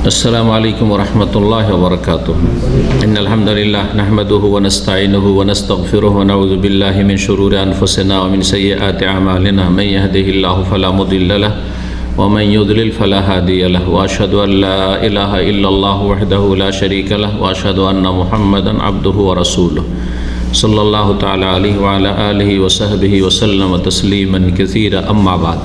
السلام عليكم ورحمة الله وبركاته. إن الحمد لله نحمده ونستعينه ونستغفره ونعوذ بالله من شرور أنفسنا ومن سيئات أعمالنا. من يهده الله فلا مضل له ومن يضلل فلا هادي له وأشهد أن لا إله إلا الله وحده لا شريك له وأشهد أن محمدا عبده ورسوله صلى الله تعالى عليه وعلى آله وصحبه وسلم تسليما كثيرا. أما بعد.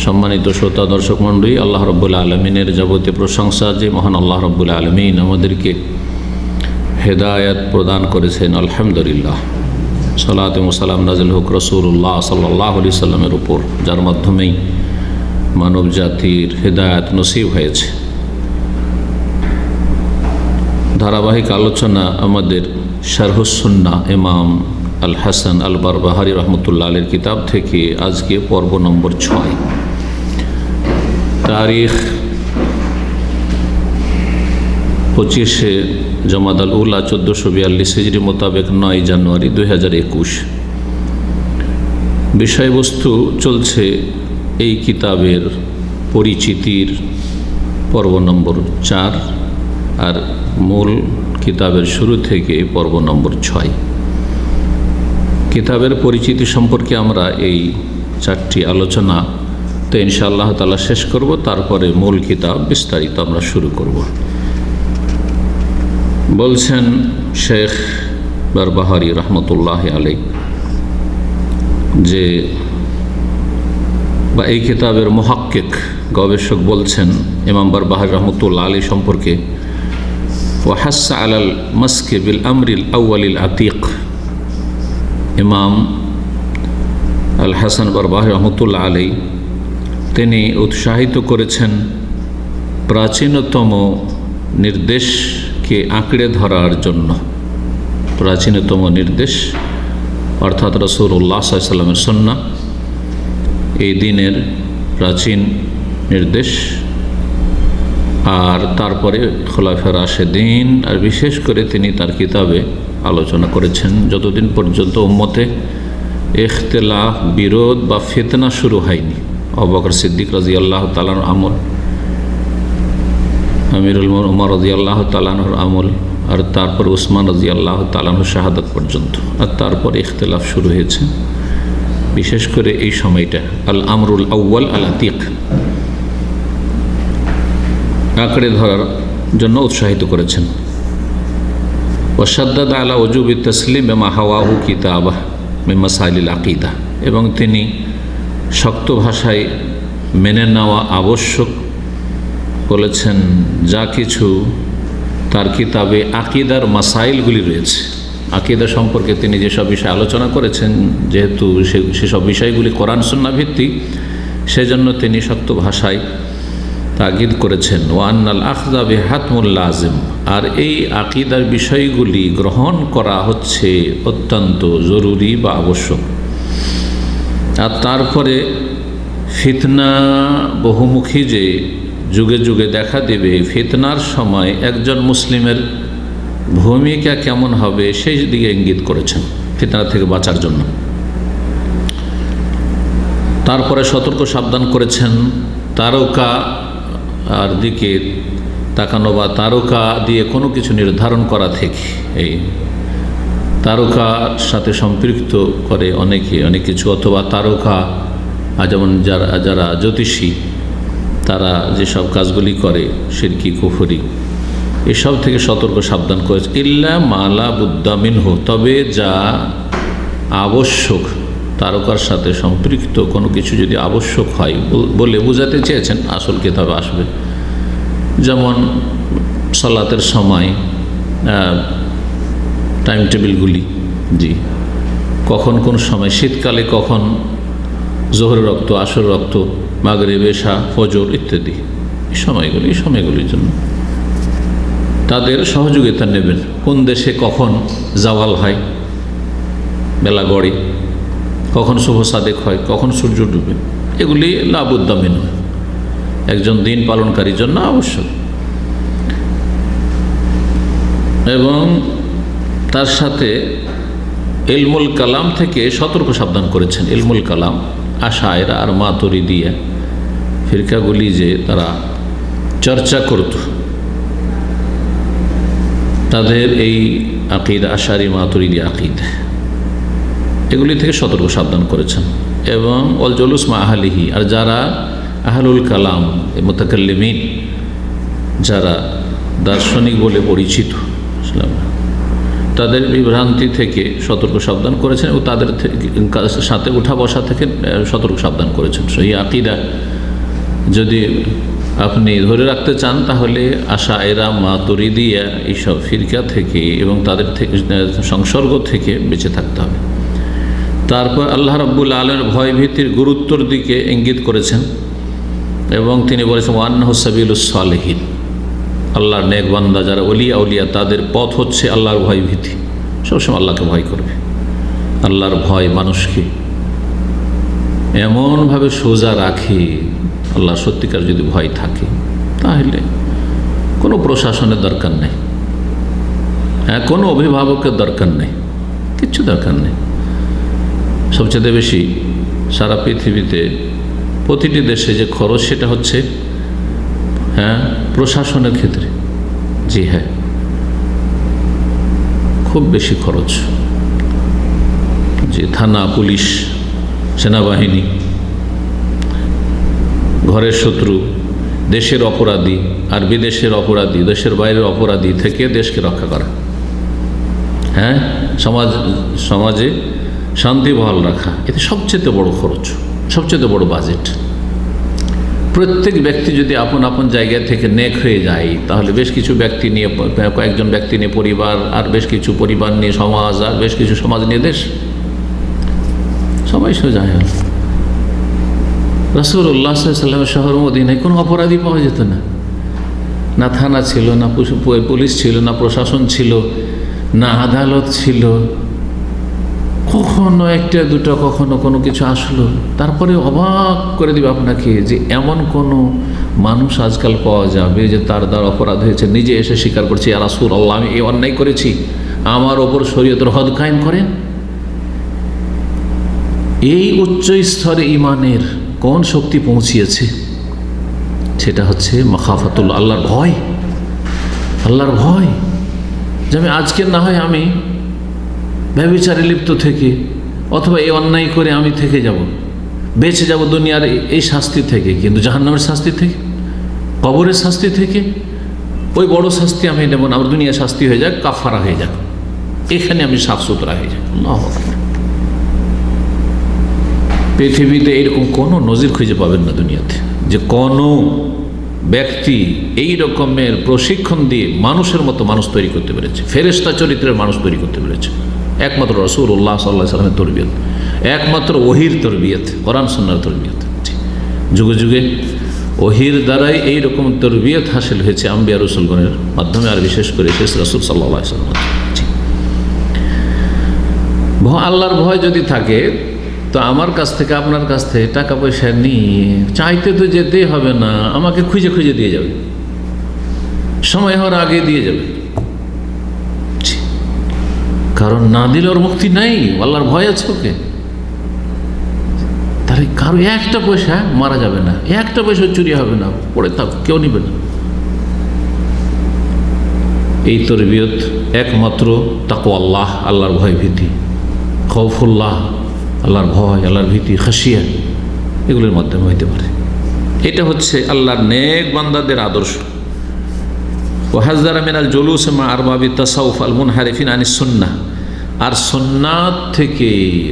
সম্মানিত শ্রোতা দর্শক মণ্ডলী, আল্লাহ রব্বুল আলমিনের যাবতীয় প্রশংসা যে মহান আল্লাহ রব্বুল আলমিন আমাদেরকে হেদায়াত প্রদান করেছেন, আলহামদুলিল্লাহ। সালাত ও সালাম নাজিল হোক রাসূলুল্লাহ সাল্লাল্লাহু আলাইহি সাল্লামের উপর, যার মাধ্যমেই মানব জাতির হেদায়াত নসিব হয়েছে। ধারাবাহিক আলোচনা আমাদের শারহুস সুন্নাহ ইমাম আল হাসান আল বারবাহারি রহমতুল্লাহ আলাইহির কিতাব থেকে আজকে পর্ব নম্বর 6। তারিখ 25শে জমাদাল উলা 1442 হিজরি মোতাবেক 9 জানুয়ারি 2021। বিষয়বস্তু চলছে এই কিতাবের পরিচিতির পর্ব নম্বর 4, আর মূল কিতাবের শুরু থেকে পর্ব নম্বর 6। কিতাবের পরিচিতি সম্পর্কে আমরা এই 4টি আলোচনা তো ইনশাআল্লাহ তাআলা শেষ করব, তারপরে মূল কিতাব বিস্তারিত আমরা শুরু করব। বলছেন শেখ বারবাহারি রহমতুল্লাহ আলাইহি যে বা এই কিতাবের মুহাক্কিক গবেষক বলছেন ইমাম বারবাহারি রহমতুল্লাহ আলাইহি সম্পর্কে, ওয়াহাসা আলাল মাসকি বিল আমরিল আউয়ালিল আতিক। ইমাম আল হাসান বারবাহারি রহমতুল্লাহ আলাইহি তিনি উৎসাহিত করেছেন প্রাচীনতম নির্দেশকে আঁকড়ে ধরার জন্য। প্রাচীনতম নির্দেশ অর্থাৎ রাসূলুল্লাহ সাল্লাল্লাহু আলাইহি ওয়াসাল্লামের সুন্নাহ, এই দিনের প্রাচীন নির্দেশ, আর তারপরে খোলাফায়ে রাশেদিন, আর বিশেষ করে তিনি তার কিতাবে আলোচনা করেছেন যতদিন পর্যন্ত উম্মতে ইখতিলাফ, বিরোধ বা ফিতনা শুরু হয়নি। আবু বকর সিদ্দিক রাদিয়াল্লাহু তাআলা আনহুর আমল, আমিরুল মুমিনিন ওমর রাদিয়াল্লাহু তাআলা আনহুর আমল, আর তারপর উসমান রাদিয়াল্লাহু তাআলা আনহুর শাহাদাত পর্যন্ত, আর তারপর ইখতিলাফ শুরু হয়েছে। বিশেষ করে এই সময়টা আল আমরুল আউয়াল আল আতিক আঁকড়ে ধরার জন্য উৎসাহিত করেছেন। ওয়াশাদ্দাদ আলা ওজুবি তাসলিম বিমা হাওয়াহু কিতাবাহ মিন মাসাইলিল আকিদা, এবং তিনি শক্ত ভাষায় মেনে নেওয়া আবশ্যক বলেছেন যা কিছু তার কিতাবে আকিদার মাসাইলগুলি রয়েছে। আকিদা সম্পর্কে তিনি যেসব বিষয় আলোচনা করেছেন, যেহেতু সেসব বিষয়গুলি কোরআন সুন্নাহ ভিত্তিক, সেজন্য তিনি শক্ত ভাষায় তাগিদ করেছেন ওয়ান্নাল আখযা বিহাতমুল লাজিম, আর এই আকিদার বিষয়গুলি গ্রহণ করা হচ্ছে অত্যন্ত জরুরি বা আবশ্যক। আর তারপরে ফিতনা বহুমুখী যে যুগে যুগে দেখা দেবে, ফিতনার সময় একজন মুসলিমের ভূমিকা কেমন হবে সেই দিকে ইঙ্গিত করেছেন ফিতনা থেকে বাঁচার জন্য। তারপরে সতর্ক সাবধান করেছেন তারকা আর দিকে তাকানো বা তারকা দিয়ে কোনো কিছু নির্ধারণ করা থেকে। এই তারকার সাথে সম্পৃক্ত করে অনেকে অনেক কিছু, অথবা তারকা যেমন যারা জ্যোতিষী তারা যেসব কাজগুলি করে শিরকি কুফরি, এসব থেকে সতর্ক সাবধান করেছে। ইল্লা মালা বুদ্দা মিনহু, তবে যা আবশ্যক, তারকার সাথে সম্পৃক্ত কোনো কিছু যদি আবশ্যক হয় বলে বোঝাতে চেয়েছেন, আসল কিতাবে আসবে। যেমন সালাতের সময় টাইম টেবিলগুলি, জি, কখন কোন সময়, শীতকালে কখন জোহরের রক্ত, আসর রক্ত, মাগরিব, এশা, ফজর ইত্যাদি, এই সময়গুলির জন্য তাদের সহযোগিতা নেবেন। কোন দেশে কখন জাওয়াল হয়, বেলা গড়ে, কখন শুভ সাদেক হয়, কখন সূর্য ডুবে, এগুলি লাবুদ্দামিন একজন দিন পালনকারীর জন্য আবশ্যক। এবং তার সাথে ইলমুল কালাম থেকে সতর্ক সাবধান করেছেন। ইলমুল কালাম আশায়রা আর মাতুরিদিয়া ফিরকাগুলি যে তারা চর্চা করত, তাদের এই আকিদা আশারি মাতুরিদি আকিদা, এগুলি থেকে সতর্ক সাবধান করেছেন। এবং অল জলুস মা আহলিহি, আর যারা আহলুল কালাম মুতাকাল্লিমিন, যারা দার্শনিক বলে পরিচিত, তাদের বিভ্রান্তি থেকে সতর্ক সাবধান করেছেন এবং তাদের সাথে উঠা বসা থেকে সতর্ক সাবধান করেছেন। সেই আকিদা যদি আপনি ধরে রাখতে চান তাহলে আশায়েরা মাতুরিদিয়া এইসব ফিরকা থেকে এবং তাদের থেকে সংসর্গ থেকে বেঁচে থাকতে হবে। তারপর আল্লাহ রাব্বুল আলামিনের ভয় ভীতির গুরুত্বর দিকে ইঙ্গিত করেছেন এবং তিনি বলেছেন ওয়ান্নাহু সাবিলুস সালিহিন, আল্লাহর নেক বান্দা যারা ওলিয়া উলিয়া তাদের পথ হচ্ছে আল্লাহর ভয় ভীতি, সবসময় আল্লাহকে ভয় করবে। আল্লাহর ভয় মানুষকে এমনভাবে সোজা রাখে, আল্লাহ সত্যিকার যদি ভয় থাকে তাহলে কোনো প্রশাসনের দরকার নেই, হ্যাঁ, কোনো অভিভাবকের দরকার নেই, কিচ্ছু দরকার নেই। সবচেয়ে বেশি সারা পৃথিবীতে প্রতিটি দেশে যে খরচ সেটা হচ্ছে হ্যাঁ প্রশাসনের ক্ষেত্রে, জি হ্যাঁ, খুব বেশি খরচ। যে থানা, পুলিশ, সেনাবাহিনী, ঘরের শত্রু, দেশের অপরাধী আর বিদেশের অপরাধী, দেশের বাইরের অপরাধী থেকে দেশকে রক্ষা করা, হ্যাঁ, সমাজে শান্তি বহাল রাখা, এতে সবচেয়ে বড় খরচ, সবচেয়ে বড় বাজেট। প্রত্যেক ব্যক্তি যদি আপন আপন জায়গা থেকে নেক হয়ে যায় তাহলে বেশ কিছু ব্যক্তি নিয়ে, কয়েকজন ব্যক্তি নিয়ে পরিবার, আর বেশ কিছু পরিবার নিয়ে সমাজ, আর বেশ কিছু সমাজ নিয়ে দেশ, সবাই সোজা হয়ে গেল। রাসূলুল্লাহ সাল্লাল্লাহু আলাইহি ওয়াসাল্লামের শহর মদিনায় কোনো অপরাধী পাওয়া যেত না, না থানা ছিল, না পুলিশ ছিল, না প্রশাসন ছিল, না আদালত ছিল। কখনো একটা দুটো কখনো কোনো কিছু আসলো, তারপরে অবাক করে দিবে আপনাকে যে এমন কোনো মানুষ আজকাল পাওয়া যাবে যে তার দ্বারা অপরাধ হয়েছে, নিজে এসে স্বীকার করছে ইয়া রাসূলুল্লাহ আমি এই অন্যায় করেছি, আমার ওপর শরীয়তের হদ কায়েম করেন। এই উচ্চ স্তরে ইমানের কোন শক্তি পৌঁছিয়েছে? সেটা হচ্ছে মাখাফাতুল, আল্লাহর ভয়। আল্লাহর ভয় যে আমি আজকে না হয় আমি ব্যভিচারে লিপ্ত থেকে অথবা এই অন্যায় করে আমি থেকে যাব, বেঁচে যাব দুনিয়ার এই শাস্তি থেকে, কিন্তু জাহান্নামের শাস্তি থেকে, কবরের শাস্তি থেকে ওই বড় শাস্তি আমি নেব না। আমার দুনিয়া শাস্তি হয়ে যাক, কাফারা হয়ে যাক, এখানে আমি সাফ সুতরা হয়ে যাই। আল্লাহু আকবার। পৃথিবীতে এরকম কোনো নজির খুঁজে পাবেন না দুনিয়াতে যে কোনো ব্যক্তি এই রকমের প্রশিক্ষণ দিয়ে মানুষের মতো মানুষ তৈরি করতে পেরেছে, ফেরেশতা চরিত্রের মানুষ তৈরি করতে পেরেছে। একমাত্র রাসূলুল্লাহ সাল্লাল্লাহু আলাইহি ওয়াসাল্লামের তরবিয়ত, একমাত্র ওহির তরবিয়ত, কোরআন সুন্নাহর তরবিয়ত। যুগে যুগে ওহির দ্বারাই এই রকম তরবিয়ত হাসিল হয়েছে আম্বিয়া রাসূলগণের মাধ্যমে, আর বিশেষ করে শেষ রাসূল সাল্লাল্লাহু আলাইহি ওয়াসাল্লাম। আল্লাহর ভয় যদি থাকে তো আমার কাছ থেকে, আপনার কাছ থেকে টাকা পয়সা নিয়ে চাইতে তো যেতেই হবে না, আমাকে খুঁজে খুঁজে দিয়ে যাবে, সময় হওয়ার আগে দিয়ে যাবে। কারণ না দিলে ওর মুক্তি নাই, আল্লাহর ভয় আছে ওকে। তাহলে কারো একটা পয়সা মারা যাবে না, একটা পয়সা চুরি হবে না, পড়ে থাক, কেউ নিবে না। এই তরবিয়ত একমাত্র তাকওয়াল্লাহ, আল্লাহর ভয় ভীতি, খৌফুল্লাহ, আল্লাহর ভয়, আল্লাহর ভীতি, খাশিয়া, এগুলোর মাধ্যমে হইতে পারে। এটা হচ্ছে আল্লাহর নেক বান্দাদের আদর্শ। ওয়াহাজ্জারা মিনাল জুলুস মা আরবাবি তাসাউফ আল মুনহারিফিন আনিস সুন্নাহ, আর সুন্নাত থেকে,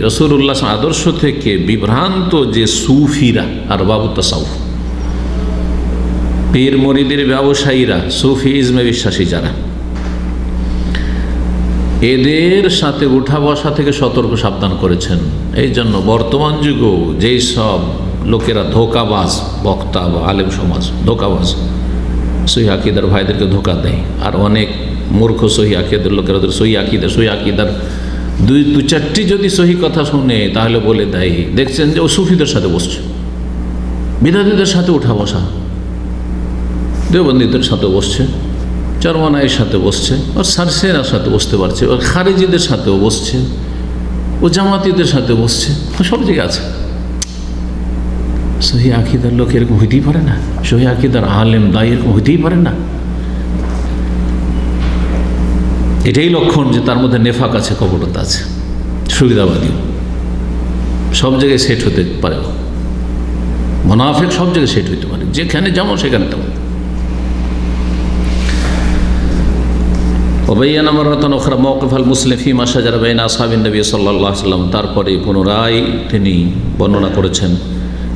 রাসূলুল্লাহ আদর্শ থেকে বিভ্রান্ত যে সুফিরা, আর বাবু তাসাউফ, পীর মুরিদের ব্যবসায়ীরা, সুফিজমে বিশ্বাসী যারা, এদের সাথে উঠা বসা থেকে সতর্ক সাবধান করেছেন। এই জন্য বর্তমান যুগেও যেই সব লোকেরা ধোঁকাবাজ, বক্তা বা আলেম সমাজ ধোঁকাবাজ, সহি আকিদার ভাইদেরকে ধোঁকা দেয়, আর অনেক মূর্খ সহি আকিদার লোকেরা ওদের সহি আকিদার দু চারটি যদি সহি কথা শুনে তাহলে বলে দেয়, দেখছেন যে ও সুফিদের সাথে বসছে, বিদাতীদের সাথে উঠা বসা, দেওবন্দীদের সাথে বসছে, চরমনাইয়ের সাথে বসছে, ওর সারসেনার সাথে বসতে পারছে, ওর খারেজিদের সাথেও বসছে, ও জামাতিদের সাথে বসছে, সব জায়গায় আছে। সহি আকিদার লোক এরকম হইতেই পারে না, সহি আকিদার আলেম দায়ী এরকম হইতেই পারে না। এটাই লক্ষণ যে তার মধ্যে নেফাক আছে, কপটতা আছে, সুবিধাবাদী, সব জায়গায় সেট হতে পারে, মুনাফিক সব জায়গায় সেট হইতে পারে, যেখানে যেমন সেখানে তেমন। ওবাইয়ান মারাতান উখরা মাওকিফ আল মুসলিম ফিমা শাজারা বাইনা আসহাবিন নবী সাল্লাল্লাহু আলাইহি ওয়াসাল্লাম। তারপরে পুনরায় তিনি বর্ণনা করেছেন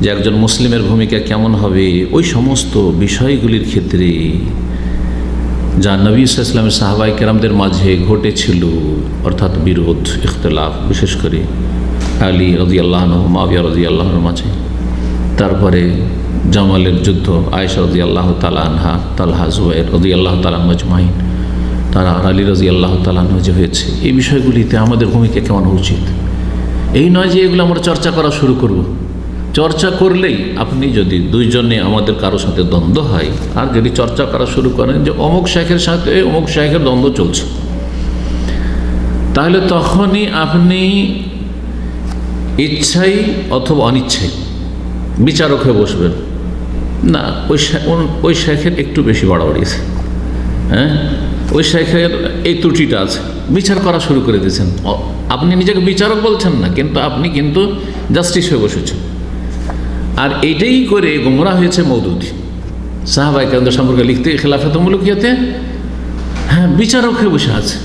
যে একজন মুসলিমের ভূমিকা কেমন হবে ওই সমস্ত বিষয়গুলির ক্ষেত্রে যা নবী সাল্লাল্লাহু আলাইহি ওয়াসাল্লামের সাহাবায়ে কেরামদের মাঝে ঘটেছিল, অর্থাৎ বিরোধ, ইখতিলাফ, বিশেষ করে আলী রাদিয়াল্লাহু আনহু মুআবিয়া রাদিয়াল্লাহু আনহুর মাঝে, তারপরে জামালের যুদ্ধ, আয়েশা রাদিয়াল্লাহু তাআলা আনহা, তালহা, জুবাইর রাদিয়াল্লাহু তাআলা আজমাইন, তারা আলী রাদিয়াল্লাহু তাআলা আনহু যে হয়েছে, এই বিষয়গুলিতে আমাদের ভূমিকা কেমন হওয়া উচিত। এই নয় যে এগুলো আমরা চর্চা করা শুরু করব। চর্চা করলেই আপনি যদি দুইজনে আমাদের কারোর সাথে দ্বন্দ্ব হয়, আর যদি চর্চা করা শুরু করেন যে অমুক শাইখের সাথে অমুক শাইখের দ্বন্দ্ব চলছে, তাহলে তখনই আপনি ইচ্ছাই অথবা অনিচ্ছাই বিচারক হয়ে বসবেন। না, ওই শাইখের একটু বেশি বাড়াবাড়ি আছে, হ্যাঁ, ওই শাইখের এই ত্রুটিটা আছে, বিচার করা শুরু করে দিয়েছেন। আপনি নিজেকে বিচারক বলছেন না, কিন্তু আপনি কিন্তু জাস্টিস হয়ে বসেছেন। আর এইটাই করে গোমরাহ হয়েছে মওদুদী। সাহাবায়ে কেরামদের সম্পর্কে লিখতে খেলাফত মুলুকিয়াতে, হ্যাঁ, বিচারক হয়ে বসে আছে,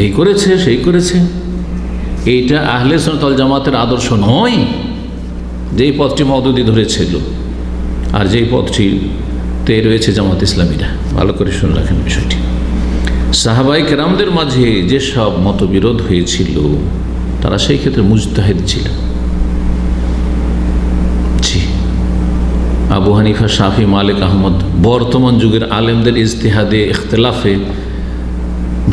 এই করেছে সেই করেছে। এইটা আহলে সুন্নাত ওয়াল জামাতের আদর্শ নয়, যেই পথটি মওদুদী ধরেছিল আর যেই পথটিতে রয়েছে জামাত ইসলামীরা। ভালো করে শুনে রাখেন বিষয়টি। সাহাবায়ে কেরামদের মাঝে যেসব মতবিরোধ হয়েছিল তারা সেই ক্ষেত্রে মুজতাহিদ ছিল। জি, আবু হানিফা, শাফি, মালিক, আহমদ, বর্তমান যুগের আলেমদের ইজতিহাদে ইখতিলাফে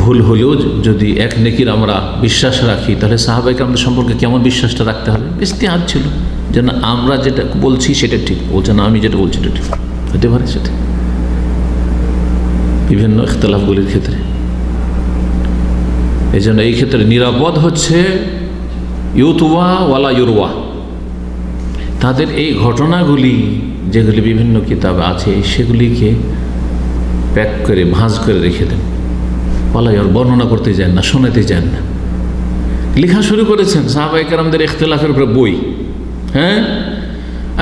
ভুল হলেও যদি এক নেকির আমরা বিশ্বাস রাখি, তাহলে সাহাবায়ে কেরামদের সম্পর্কে কেমন বিশ্বাসটা রাখতে হবে? ইজতিহাদ ছিল যে না, আমরা যেটা বলছি সেটা ঠিক, বলছে না আমি যেটা বলছি এটা ঠিক, হতে পারে সেটা বিভিন্ন ইখতিলাফগুলির ক্ষেত্রে। এই জন্য এই ক্ষেত্রে নিরাপদ হচ্ছে ইউতুয়া ওয়ালা ইউরওয়া, তাদের এই ঘটনাগুলি যেগুলি বিভিন্ন কিতাবে আছে সেগুলিকে প্যাক করে ভাঁজ করে রেখে দেন, ওয়ালা ইউর, বর্ণনা করতে যান না, শোনাতে যান না। লেখা শুরু করেছেন সাহাবায়ে কেরামদের ইখতিলাফের উপরে বই, হ্যাঁ,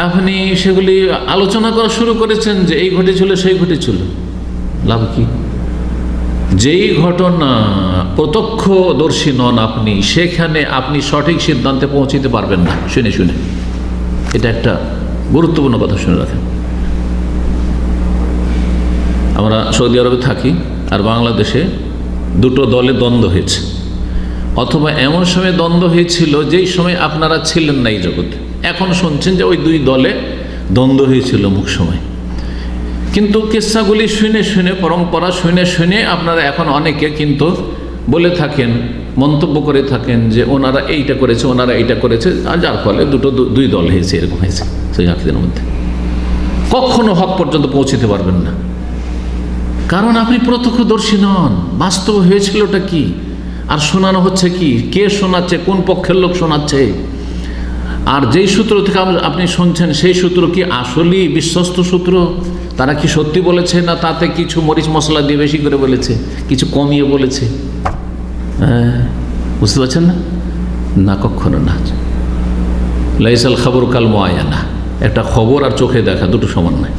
আপনি সেগুলি আলোচনা করা শুরু করেছেন যে এই ঘটেছিল সেই ঘটেছিল, লাভ কি? যেই ঘটনা প্রত্যক্ষদর্শী নন আপনি, সেখানে আপনি সঠিক সিদ্ধান্তে পৌঁছতে পারবেন না শুনে শুনে। এটা একটা গুরুত্বপূর্ণ কথা, শুনে রাখেন। আমরা সৌদি আরবে থাকি, আর বাংলাদেশে দুটো দলে দ্বন্দ্ব হয়েছে, অথবা এমন সময় দ্বন্দ্ব হয়েছিল যেই সময় আপনারা ছিলেন না এই জগতে। এখন শুনছেন যে ওই দুই দলে দ্বন্দ্ব হয়েছিল মুখ সময়, কিন্তু কিস্সাগুলি শুনে শুনে, পরম্পরা শুনে শুনে আপনারা এখন অনেকে কিন্তু বলে থাকেন, মন্তব্য করে থাকেন যে ওনারা এইটা করেছে, ওনারা এইটা করেছে, আর যার ফলে দুই দল হয়েছে, এরকম হয়েছে। সেই আকিদের মধ্যে কখনো হক পর্যন্ত পৌঁছতে পারবেন না, কারণ আপনি প্রত্যক্ষদর্শী নন। বাস্তব হয়েছিলটা কি, আর শোনানো হচ্ছে কি, কে শোনাচ্ছে, কোন পক্ষের লোক শোনাচ্ছে, আর যেই সূত্র থেকে আপনি শুনছেন সেই সূত্র কি আসলেই বিশ্বস্ত সূত্র? তারা কি সত্যি বলেছে, না তাতে কিছু মরিচ মশলা দিয়ে বেশি করে বলেছে, কিছু কমিয়ে বলেছে? বুঝতে পারছেন না? না, কখনো না। লাইসাল খবর কাল মুআয়ানা, একটা খবর আর চোখে দেখা দুটো সমান নয়।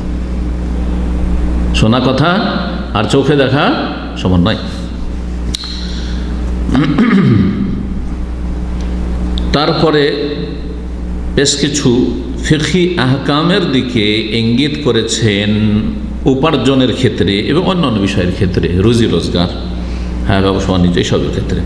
শোনা কথা আর চোখে দেখা সমান নয়। তারপরে বেশ কিছু ফিকহি আহকামের দিকে ইঙ্গিত করেছেন উপার্জনের ক্ষেত্রে এবং অন্যান্য বিষয়ের ক্ষেত্রে, রুজি রোজগার, হ্যাঁ, ব্যবসা বাণিজ্য, এইসবের ক্ষেত্রে।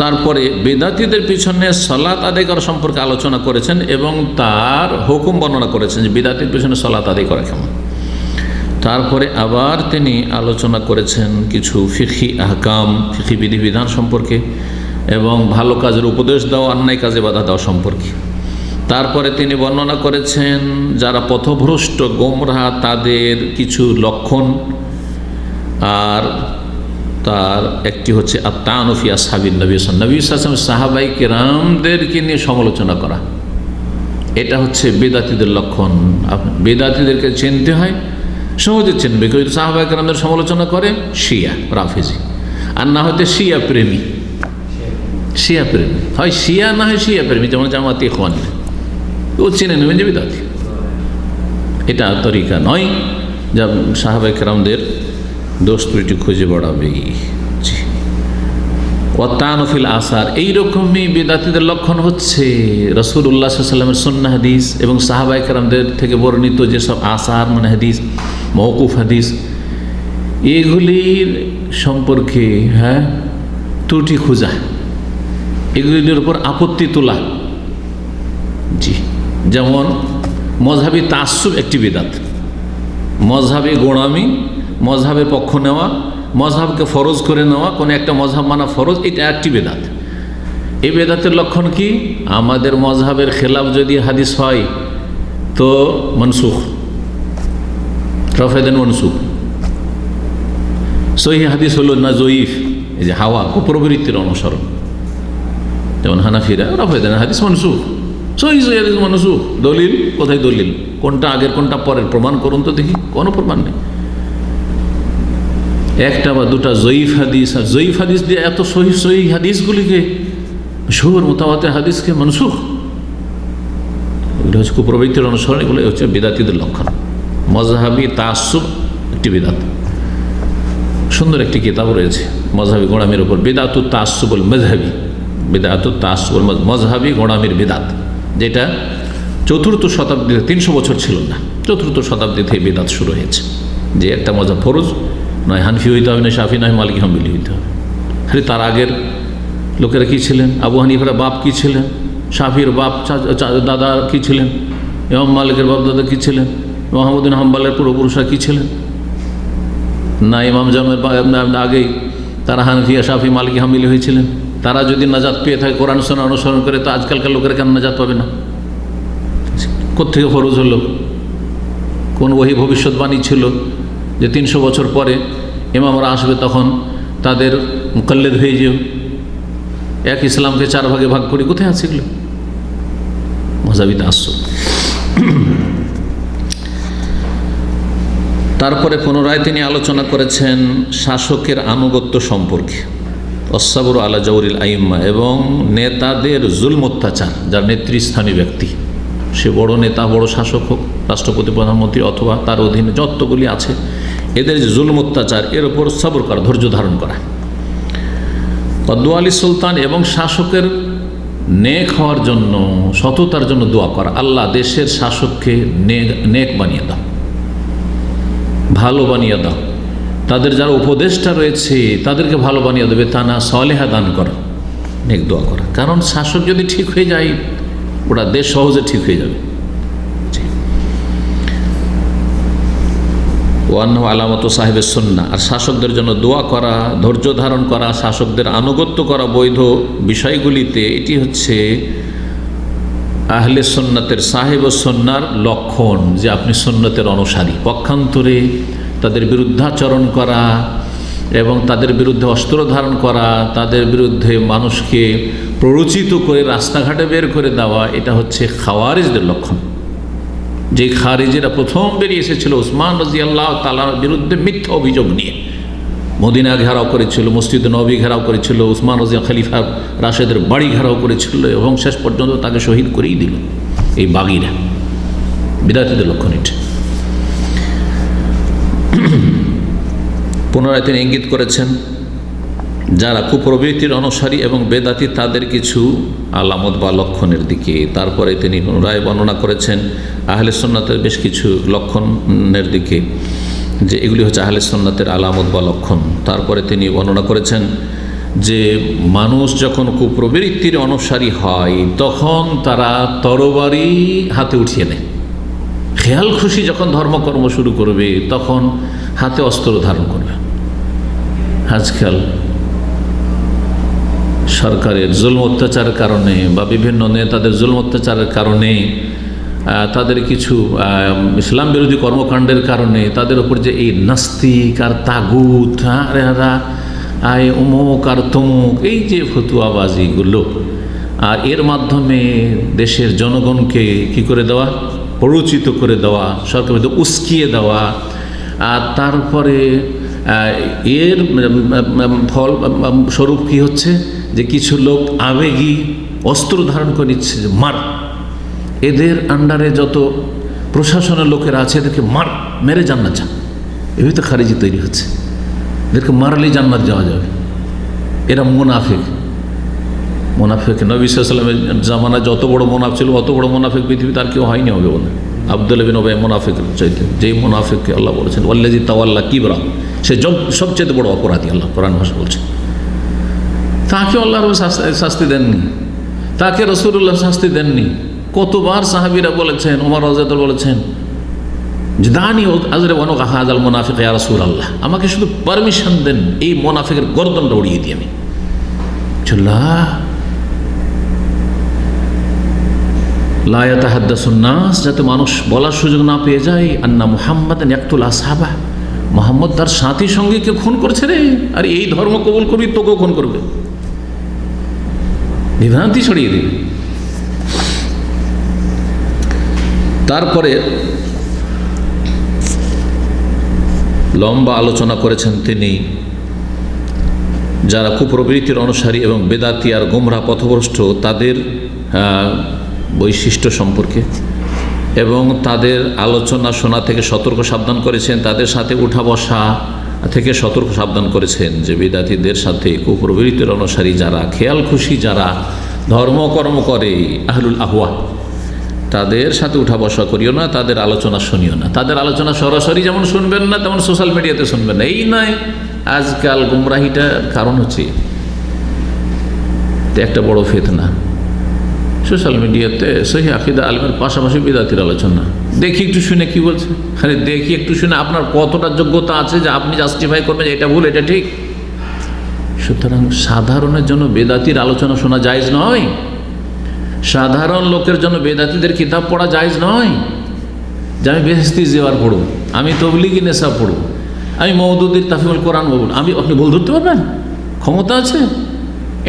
তারপরে বেদাতীদের পিছনে সালাত আদায় করা সম্পর্কে আলোচনা করেছেন এবং তার হুকুম বর্ণনা করেছেন যে বেদাতীর পিছনে সালাত আদায় করা কেমন। তারপরে আবার তিনি আলোচনা করেছেন কিছু ফিকহি আহকাম, ফিকহি বিধিবিধান সম্পর্কে এবং ভালো কাজের উপদেশ দেওয়া, অন্যায় কাজে বাধা দেওয়া সম্পর্কে। তারপরে তিনি বর্ণনা করেছেন যারা পথভ্রষ্ট, গোমরাহ, তাদের কিছু লক্ষণ, আর তার একটি হচ্ছে আত-তা'নু ফি আসহাবিন নবী সাল্লাল্লাহু আলাইহি ওয়াসাল্লাম, সাহাবায়ে কেরামদেরকে নিয়ে সমালোচনা করা, এটা হচ্ছে বেদাতিদের লক্ষণ। বেদাতিদেরকে চিনতে হয়, সহজে চিনবে। কেউ সাহাবায়ে কেরামদের সমালোচনা করে, শিয়া রাফেজি, আর না হয়তো শিয়া প্রেমী। শিয়া প্রেমী হয় শিয়া, না হয় শিয়া প্রেমী, যেমন জামাতি ইখওয়ান, ও চিনে নেবেন যে বেদাতি। এটা তরিকা নয় যা সাহাবায়ে কেরামদের দোষ ত্রুটি খুঁজে বেড়াবে। ওয়াতানফিল আসার, এইরকমই বেদাতিদের লক্ষণ হচ্ছে রাসূলুল্লাহ সাল্লাল্লাহু আলাইহি ওয়াসাল্লামের সুন্নাহ হাদিস এবং সাহাবায়ে কেরামদের থেকে বর্ণিত যেসব আসার মানে হাদিস, মওকুফ হাদিস, এগুলির সম্পর্কে ত্রুটি খোঁজা, এগুলির উপর আপত্তি তোলা। জি, যেমন মযহাবি তাআসসুব একটি বিদআত, মযহাবি গোঁড়ামি, মযহাবের পক্ষ নেওয়া, মযহাবকে ফরজ করে নেওয়া, কোনো একটা মযহাব মানা ফরজ, এটা একটি বেদাত। এই বেদাতের লক্ষণ কি? আমাদের মযহাবের খেলাফ যদি হাদিস হয় তো মনসুখ, রফেদান মনসুখ। সহিহ হাদিস হলো না জয়ীফ, এই যে হাওয়া কুপ্রবৃত্তির অনুসরণ, যেমন হানাফিরা রফেদান হাদিস মনসুখ, সহিহ হাদিস মনসুখ। দলিল কোথায়? দলিল কোনটা আগের কোনটা পরের? প্রমাণ করুন তো দেখি। কোনো প্রমাণ নেই। একটা বা দুটা জয়ীফ হাদিস, আর জয়ীফ হাদিস দিয়ে এত সহিহ হাদিসগুলিকে, মশহুর মুতাওয়াতির হাদিসকে মনসুখ, এগুলো হচ্ছে কুপ্রবৃত্তির অনুসরণ। এগুলো হচ্ছে বিদাতিদের লক্ষণ। মযহাবি তাআসসুব একটি বিদাত। সুন্দর একটি কিতাব রয়েছে মযহাবি গোঁড়ামির উপর, বিদাতুত তাআসসুবুল মাযহাবি, বিদাতুত তাআসসুবুল মযহাবি গোঁড়ামির বিদাত, যেটা চতুর্থ শতাব্দীতে, 300 বছর ছিল না, চতুর্থ শতাব্দী থেকে বিদাত শুরু হয়েছে। যে একটা মযহাব ফরজ নয় হানফি হইতে হবে, না শাফি, নয় মালিকি, হাম্বলি হইতে হবে। তার আগের লোকেরা কী ছিলেন? আবু হানিফার বাপ কী ছিলেন? শাফির বাপ দাদা কী ছিলেন? ইমাম মালিকের বাপ দাদা কী ছিলেন? মুহাম্মদ বিন হাম্বলের পূর্বপুরুষরা কী ছিলেন? না ইমাম জামের আগেই তারা হানফিয়া, শাফি, মালিকি, হাম্বলি হয়েছিলেন? তারা যদি নাজাত পেয়ে থাকে কোরআন সুন্নাহ অনুসরণ করে, তো আজকালকার লোকেরা কেন নাজাত পাবে না? কোত্থেকে ফরজ হলো? কোন ওহী ভবিষ্যৎবাণী ছিল যে 300 বছর পরে ইমামরা আসবে, তখন তাদের মুকাল্লিদ হয়ে যেও, এক ইসলামকে 4 ভাগে ভাগ করি? কোথায় আছে এগুলো? মযহাবি তাআসসুব। তারপরে পুনরায় তিনি আলোচনা করেছেন শাসকের আনুগত্য সম্পর্কে, অসসাবরু আলা জাওরিল আইম্মা, এবং নেতাদের জুলম অত্যাচার, যার নেতৃস্থানীয় ব্যক্তি, সে বড় নেতা, বড় শাসক হোক, রাষ্ট্রপতি, প্রধানমন্ত্রী অথবা তার অধীনে যতগুলি আছে, এদের যে জুলম অত্যাচার, এর ওপর সবর করা, ধৈর্য ধারণ করা। দুআ সুলতান, এবং শাসকের নেক হওয়ার জন্য, সততার জন্য দোয়া করা, আল্লাহ দেশের শাসককে নেক বানিয়ে দাও, ভালো বানিয়ে দাও, তাদের যারা উপদেষ্টা রয়েছে তাদেরকে ভালো বানিয়ে দেবে, তা না সলেহা দান করা, নেক দোয়া করা। কারণ শাসক যদি ঠিক হয়ে যায়, ওটা দেশ সহজে ঠিক হয়ে যাবে। ওয়ান্নাহু আলামাতু সাহিবের সুন্নাহ, আর শাসকদের জন্য দোয়া করা, ধৈর্য ধারণ করা, শাসকদের আনুগত্য করা বৈধ বিষয়গুলিতে, এটি হচ্ছে আহলে সুন্নাতের, সাহেব সুন্নাহর লক্ষণ, যে আপনি সুন্নতের অনুসারী। পক্ষান্তরে তাদের বিরুদ্ধাচরণ করা এবং তাদের বিরুদ্ধে অস্ত্র ধারণ করা, তাদের বিরুদ্ধে মানুষকে প্ররোচিত করে রাস্তাঘাটে বের করে দেওয়া, এটা হচ্ছে খাওয়ারিজদের লক্ষণ। যে খারিজিরা প্রথম বেরিয়ে এসেছিল উসমান রাদিয়াল্লাহু তাআলার বিরুদ্ধে মিথ্যা অভিযোগ নিয়ে, মদিনা ঘেরাও করেছিল, মসজিদ নবী ঘেরাও করেছিল, উসমান রাদিয়াল্লাহু খলিফা রাশেদের বাড়ি ঘেরাও করেছিল, এবং শেষ পর্যন্ত তাকে শহীদ করেই দিল এই বাগীরা। বিদাতীদের লক্ষণ এটা। পুনরায় তিনি ইঙ্গিত করেছেন যারা কুপ্রবৃত্তির অনুসারী এবং বেদাতি, তাদের কিছু আলামত বা লক্ষণের দিকে। তারপরে তিনি পুনরায় বর্ণনা করেছেন আহলে সুন্নাতের বেশ কিছু লক্ষণের দিকে, যে এগুলি হচ্ছে আহলে সুন্নাতের আলামত বা লক্ষণ। তারপরে তিনি বর্ণনা করেছেন যে মানুষ যখন কুপ্রবৃত্তির অনুসারী হয়, তখন তারা তরবারি হাতে উঠিয়ে নেয়। খেয়াল খুশি যখন ধর্মকর্ম শুরু করবে, তখন হাতে অস্ত্র ধারণ করবে। আজকাল সরকারের জুলম অত্যাচারের কারণে বা বিভিন্ন নেতাদের জুলম অত্যাচারের কারণে, তাদের কিছু ইসলাম বিরোধী কর্মকাণ্ডের কারণে, তাদের উপর যে এই নাস্তিক আর তাগুত, অমুক আর তমুক, এই যে ফতুয়াবাজিগুলো, আর এর মাধ্যমে দেশের জনগণকে কি করে দেওয়া, প্ররোচিত করে দেওয়া, সরকার উস্কিয়ে দেওয়া। আর তারপরে এর ফল স্বরূপ কি হচ্ছে, যে কিছু লোক আবেগী অস্ত্র ধারণ করে নিচ্ছে, যে মার, এদের আন্ডারে যত প্রশাসনের লোকেরা আছে এদেরকে মার, মেরে জান্নাত যা। এভাবে তো খারিজি তৈরি হচ্ছে, এদেরকে মারলেই জান্নাত যাওয়া যাবে। এরা মুনাফিক। নবী সাল্লাল্লাহু আলাইহি ওয়াসাল্লামের জামানায় যত বড় মুনাফিক ছিল, অত বড় মুনাফিক পৃথিবীতে আর কেউ হয়নি হবে বলে। আব্দুল্লাহ বিন উবাই মুনাফিকের চাইতে, যেই মুনাফিককে আল্লাহ বলেছেন ওয়াল্লাযী তাওয়াল্লা কিবরা, সে সবচেয়ে বড় অপরাধী, আল্লাহ কোরআন ভাষা বলছেন। তাকে আল্লাহ শাস্তি দেননি, তাকে রাসূলুল্লাহ শাস্তি দেননি। কতবার সাহাবীরা বলেছেন, ওমর রাদিয়াল্লাহু আনহু বলেছেন যে দানি আজরে ওয়ানো হাযাল মুনাফিক ইয়া রাসূলুল্লাহ, আমাকে শুধু পারমিশন দেন এই মুনাফিকের গর্দনটা উড়িয়ে দিই আমি। আল্লাহ লা ইয়াতাহাদ্দাসুন নাস, যাতে মানুষ বলার সুযোগ না পেয়ে যায়, আন্না মুহাম্মাদান ইয়াকতুল আসহাবা, মুহাম্মদ তার সাথী সঙ্গীকে খুন করেছে রে, আর এই ধর্ম কবুল করবি তোকেও খুন করবে, বিভ্রান্তি ছড়িয়ে দেবে। তারপরে লম্বা আলোচনা করেছেন তিনি যারা কুপ্রবৃত্তির অনুসারী এবং বেদাতি আর গোমরাহ পথভ্রষ্ট তাদের বৈশিষ্ট্য সম্পর্কে, এবং তাদের আলোচনা শোনা থেকে সতর্ক সাবধান করেছেন, তাদের সাথে উঠা বসা থেকে সতর্ক সাবধান করেছেন যে বেদাতিদের সাথে কুপ্রবৃত্তির অনুসারী যারা, খেয়াল খুশি যারা ধর্মকর্ম করে, আহলুল আহওয়া, তাদের সাথে উঠা বসা করিও না, তাদের আলোচনা শুনিও না। তাদের আলোচনা সরাসরি যেমন শুনবেন না, তেমন সোশ্যাল মিডিয়াতে শুনবেন না। এই নয়, আজকাল গুমরাহিটার কারণ হচ্ছে একটা বড় ফিতনা, সোশ্যাল মিডিয়াতে সহি আকীদা আলেমের পাশাপাশি বিদাতির আলোচনা। দেখি একটু শুনে কি বলছে, খালি দেখি একটু শুনে আপনার কতটা যোগ্যতা আছে যে আপনি জাস্টিফাই করবেন এটা ভুল এটা ঠিক। সুতরাং সাধারণের জন্য বেদাতির আলোচনা শোনা জায়েজ নয়, সাধারণ লোকের জন্য বেদাতিদের কিতাব পড়া জায়েজ নয়। যে আমি বেহেশতি জেওয়ার পড়ব, আমি তবলিগি নেশা পড়ব, আমি মওদুদির তাফসীরুল কোরআন বলব, আপনি ভুল ধরতে পারবেন? ক্ষমতা আছে?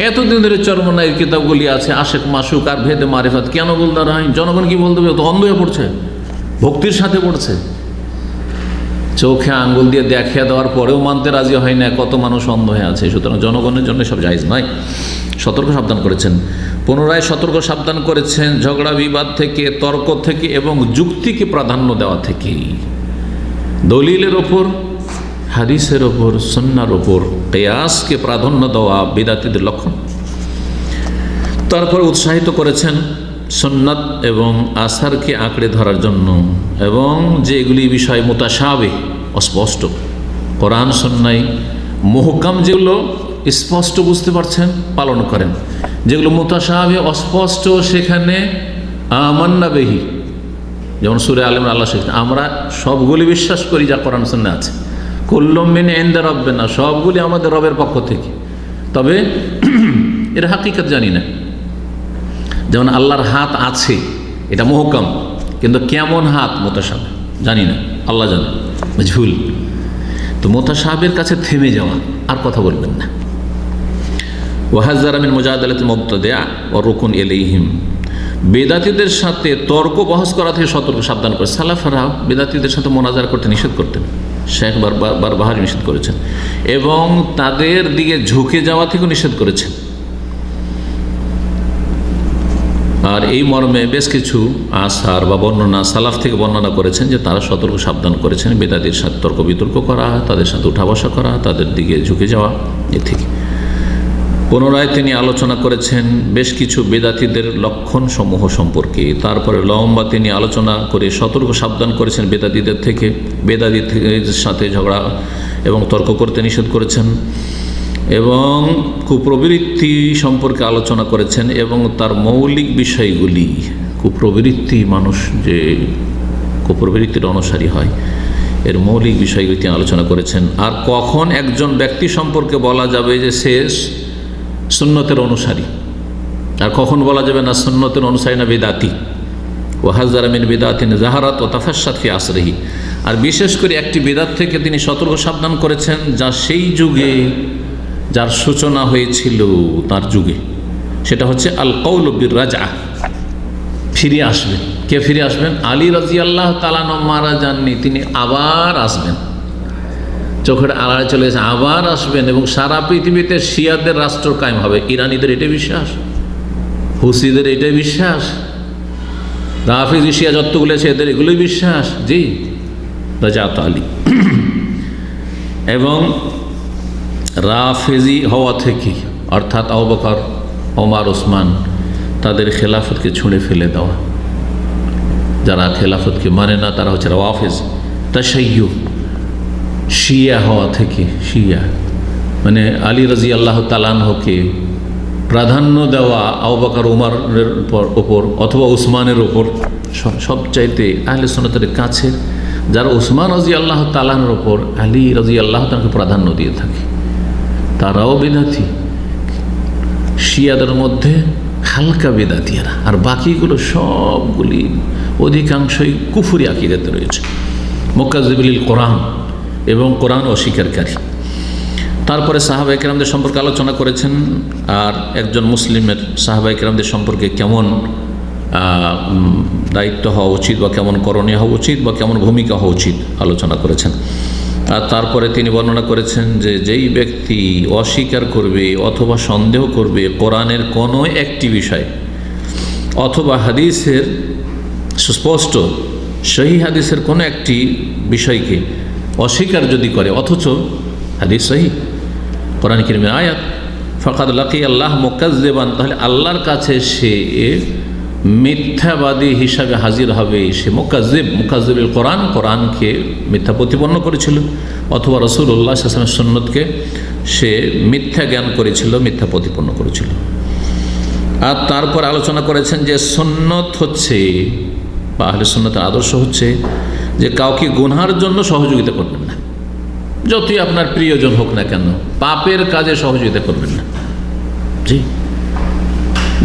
এতদিন ধরে চরমনাইয়ের কিতাবগুলি আছে, আশেক মাসুক আর ভেদে মারিফাত, কেন ভুল ধরা হয়? জনগণ কি বলতে হবে? তো অন্ধ হয়ে পড়ছে, ভক্তির সাথে পড়ছে, চোখে আঙ্গুল দিয়ে দেখিয়ে দেওয়ার পরেও মানতে রাজি হয় না, কত মানুষ অন্ধ হয়ে আছে। সুতরাং জনগণের জন্য সব জায়েজ নয়। সতর্ক সাবধান করেছেন, পুনরায় সতর্ক সাবধান করেছেন ঝগড়া বিবাদ থেকে, তর্ক থেকে এবং যুক্তিকে প্রাধান্য দেওয়া থেকে। দলিলের ওপর, হাদিসের ওপর, সুন্নাহর ওপর কিয়াসকে প্রাধান্য দেওয়া বিদাতীদের লক্ষণ। তারপর উৎসাহিত করেছেন সুন্নাত এবং আসারকে আঁকড়ে ধরার জন্য, এবং যেগুলি বিষয় মুতাশাবিহ, অস্পষ্ট, কোরআন সুন্নাহ মুহকাম যেগুলো স্পষ্ট বুঝতে পারছেন পালন করেন, যেগুলো মুতাশাবিহ অস্পষ্ট সেখানে আমান্না বিহি, যেমন সূরা আল ইমরান আল্লাহ শিখেছেন আমরা সবগুলি বিশ্বাস করি যা কোরআন সুন্নাহ আছে, কুল্লুম মিন ইনদি রাব্বিনা, সবগুলি আমাদের রবের পক্ষ থেকে, তবে এর হাকিকত জানি না। যেমন আল্লাহর হাত আছে, এটা মুহকাম, কিন্তু কেমন হাত মুতাশাবিহ জানি না, আল্লাহ জানে, মাজহুল। তো মুতাশাবিহের কাছে থেমে যাওয়া, আর কথা বলবেন না। ওয়াহাজ্জারা মিন মুজাদালাতিল মুবতাদিআ ওয়া রুকুন ইলাইহিম, বেদাতীদের সাথে তর্ক বহস করা থেকে সতর্ক সাবধান করে। সালাফরা বেদাতীদের সাথে মোনাজারা করতে নিষেধ করতেন, শেখ বারবার নিষেধ করেছেন, এবং তাদের দিকে ঝুঁকে যাওয়া থেকেও নিষেধ করেছেন। আর এই মর্মে বেশ কিছু আসার বা বর্ণনা সালাফ থেকে বর্ণনা করেছেন যে তারা সতর্ক সাবধান করেছেন বেদাতীর সাথে তর্ক বিতর্ক করা, তাদের সাথে উঠা বসা করা, তাদের দিকে ঝুঁকে যাওয়া এ থেকে। পুনরায় তিনি আলোচনা করেছেন বেশ কিছু বেদাতীদের লক্ষণ সমূহ সম্পর্কে। তারপরে লম্বা তিনি আলোচনা করে সতর্ক সাবধান করেছেন বেদাতীদের থেকে, বেদাতীদের সাথে ঝগড়া এবং তর্ক করতে নিষেধ করেছেন, এবং কুপ্রবৃত্তি সম্পর্কে আলোচনা করেছেন এবং তার মৌলিক বিষয়গুলি। কুপ্রবৃত্তি, মানুষ যে কুপ্রবৃত্তির অনুসারী হয়, এর মৌলিক বিষয়গুলি তিনি আলোচনা করেছেন। আর কখন একজন ব্যক্তি সম্পর্কে বলা যাবে যে সে সুন্নতের অনুসারী, আর কখন বলা যাবে না সুন্নতের অনুসারী না বেদাতি। ওয়াহাজ্জারা মিন বিদআতিন যাহারাত ওয়া তাফাশশাত ফি আসরিহি, আর বিশেষ করে একটি বিদআত থেকে তিনি সতর্ক সাবধান করেছেন যা সেই যুগে, যার সূচনা হয়েছিল তার যুগে, সেটা হচ্ছে আল কওল বির রাজআ, ফিরে আসবেন। কে ফিরে আসবেন? আলী রাদিয়াল্লাহু তাআলা মারা যাননি, তিনি আবার আসবেন, চোখের আড়ালে চলে গেছে, আবার আসবেন এবং সারা পৃথিবীতে শিয়াদের রাষ্ট্র কায়েম হবে। ইরানিদের এটাই বিশ্বাস, হুসিদের এটাই বিশ্বাস, রাফিজি শিয়া যতগুলো আছে এদের এগুলোই বিশ্বাস। জি, রাজাত আলী। এবং রাফেজি হওয়া থেকে, অর্থাৎ আবু বকর, ওমর, ওসমান, তাদের খেলাফতকে ছুঁড়ে ফেলে দেওয়া। যারা খেলাফতকে মানে না তারা হচ্ছে রাফেজ। তাশাইয়্যু, শিয়া হওয়া থেকে, শিয়া মানে আলী রাদিয়াল্লাহু তাআলা আনহুকে প্রাধান্য দেওয়া আবু বকর, ওমরের ওপর অথবা উসমানের ওপর। সবচাইতে আহলে সুন্নাতের কাছে যারা উসমান রাদিয়াল্লাহু তাআলার ওপর আলী রাদিয়াল্লাহু তাআলাকে প্রাধান্য দিয়ে থাকে, তারাও বিদাতি। শিয়াদের মধ্যে হালকা বিদাতিরা, আর বাকিগুলো সবগুলি অধিকাংশই কুফরি আকীদাতে রয়েছে, মুকাজ্জিবিল কোরআন এবং কোরআন অস্বীকারী। তারপরে সাহাবায়ে কেরামদের সম্পর্কে আলোচনা করেছেন, আর একজন মুসলিমের সাহাবায়ে কেরামদের সম্পর্কে কেমন দায়িত্ব হওয়া উচিত বা কেমন করণীয় হওয়া উচিত বা কেমন ভূমিকা হওয়া উচিত আলোচনা করেছেন। আর তারপরে তিনি বর্ণনা করেছেন যে যেই ব্যক্তি অস্বীকার করবে অথবা সন্দেহ করবে কোরআনের কোনো একটি বিষয় অথবা হাদিসের সুস্পষ্ট সহিহ হাদিসের কোনো একটি বিষয়কে অস্বীকার যদি করে, অথচ হাদিস সহিহ, কোরআন কারীমের আয়াত, ফাকাদ লাকিয়াল্লাহ মুকাজ্জিবান, তাহলে আল্লাহর কাছে সে মিথ্যাবাদী হিসাবে হাজির হবে। সে মুকাজ্জিবুল কোরআন, কোরআনকে মিথ্যা প্রতিপন্ন করেছিল, অথবা রাসূলুল্লাহ সাল্লাল্লাহু আলাইহি ওয়াসাল্লামের সুন্নতকে সে মিথ্যা জ্ঞান করেছিল, মিথ্যা প্রতিপন্ন করেছিল। আর তারপর আলোচনা করেছেন যে সুন্নত হচ্ছে বা আহলে সুন্নতের আদর্শ হচ্ছে যে কাউকে গুনাহের জন্য সহযোগিতা করবেন না, যতই আপনার প্রিয়জন হোক না কেন, পাপের কাজে সহযোগিতা করবেন না। জি,